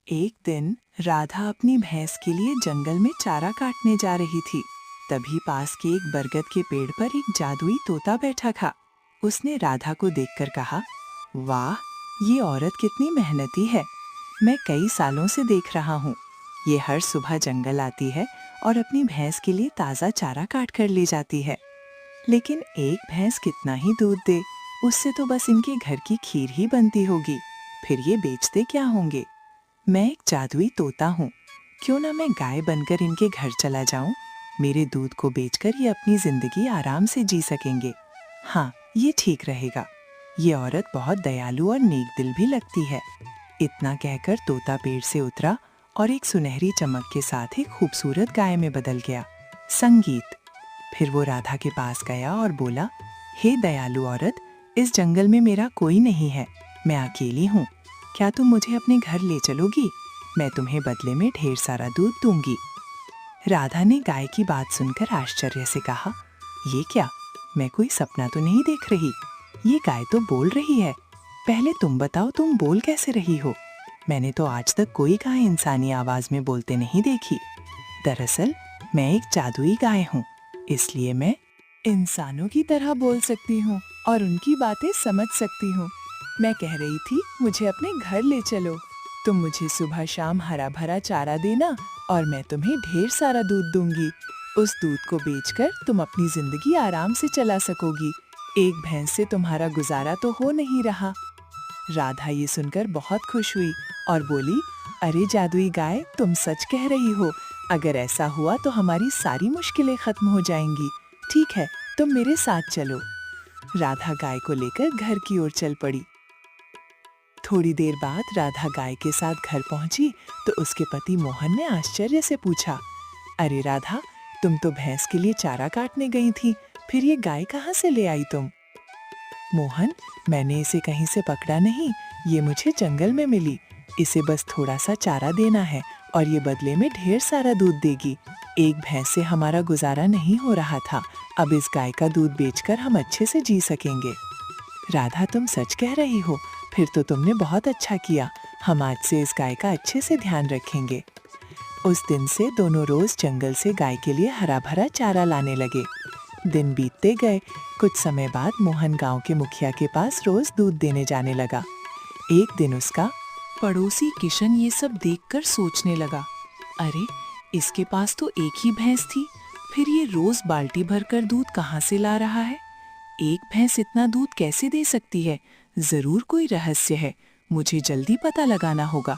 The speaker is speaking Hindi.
एक दिन राधा अपनी भैंस के लिए जंगल में चारा काटने जा रही थी। तभी पास के एक बरगद के पेड़ पर एक जादुई तोता बैठा था। उसने राधा को देखकर कहा, वाह, ये औरत कितनी मेहनती है। मैं कई सालों से देख रहा हूँ। ये हर सुबह जंगल आती है और अपनी भैंस के लिए ताज़ा चारा काट कर ले जाती है। लेकिन एक भैंस कितना ही दूध दे, उससे तो बस इनके घर की खीर ही बनती होगी। फिर ये बेचते क्या होंगे। मैं एक जादुई तोता हूँ, क्यों ना मैं गाय बनकर इनके घर चला जाऊं। मेरे दूध को बेचकर ये अपनी जिंदगी आराम से जी सकेंगे। हाँ, ये ठीक रहेगा। ये औरत बहुत दयालु और नेक दिल भी लगती है। इतना कहकर तोता पेड़ से उतरा और एक सुनहरी चमक के साथ एक खूबसूरत गाय में बदल गया। संगीत। फिर वो राधा के पास गया और बोला, हे दयालु औरत, इस जंगल में मेरा कोई नहीं है। मैं अकेली हूँ। क्या तुम मुझे अपने घर ले चलोगी? मैं तुम्हें बदले में ढेर सारा दूध दूंगी। राधा ने गाय की बात सुनकर आश्चर्य से कहा, ये क्या? मैं कोई सपना तो नहीं देख रही। ये गाय तो बोल रही है। पहले तुम बताओ, तुम बोल कैसे रही हो? मैंने तो आज तक कोई गाय इंसानी आवाज में बोलते नहीं देखी। दरअसल मैं एक जादुई गाय हूँ, इसलिए मैं इंसानों की तरह बोल सकती हूँ और उनकी बातें समझ सकती हूँ। मैं कह रही थी, मुझे अपने घर ले चलो। तुम मुझे सुबह शाम हरा भरा चारा देना और मैं तुम्हें ढेर सारा दूध दूंगी। उस दूध को बेचकर तुम अपनी जिंदगी आराम से चला सकोगी। एक भैंस से तुम्हारा गुजारा तो हो नहीं रहा। राधा ये सुनकर बहुत खुश हुई और बोली, अरे जादुई गाय, तुम सच कह रही हो। अगर ऐसा हुआ तो हमारी सारी मुश्किलें खत्म हो जाएंगी। ठीक है, तुम मेरे साथ चलो। राधा गाय को लेकर घर की ओर चल पड़ी। थोड़ी देर बाद राधा गाय के साथ घर पहुंची तो उसके पति मोहन ने आश्चर्य से पूछा, अरे राधा, तुम तो भैंस के लिए चारा काटने गई थी, फिर ये गाय कहाँ से ले आई तुम? मोहन, मैंने इसे कहीं से पकड़ा नहीं, ये मुझे जंगल में मिली। इसे बस थोड़ा सा चारा देना है और ये बदले में ढेर सारा दूध देगी। एक भैंस से हमारा गुजारा नहीं हो रहा था, अब इस गाय का दूध बेचकर हम अच्छे से जी सकेंगे। राधा, तुम सच कह रही हो, फिर तो तुमने बहुत अच्छा किया। हम आज से इस गाय का अच्छे से ध्यान रखेंगे। उस दिन से दोनों रोज जंगल से गाय के लिए हरा भरा चारा लाने लगे। दिन बीतते गए। कुछ समय बाद मोहन गांव के मुखिया के पास रोज दूध देने जाने लगा। एक दिन उसका पड़ोसी किशन ये सब देखकर सोचने लगा, अरे, इसके पास तो एक ही भैंस थी, फिर ये रोज बाल्टी भरकर दूध कहाँ से ला रहा है? एक भैंस इतना दूध कैसे दे सकती है? जरूर कोई रहस्य है, मुझे जल्दी पता लगाना होगा।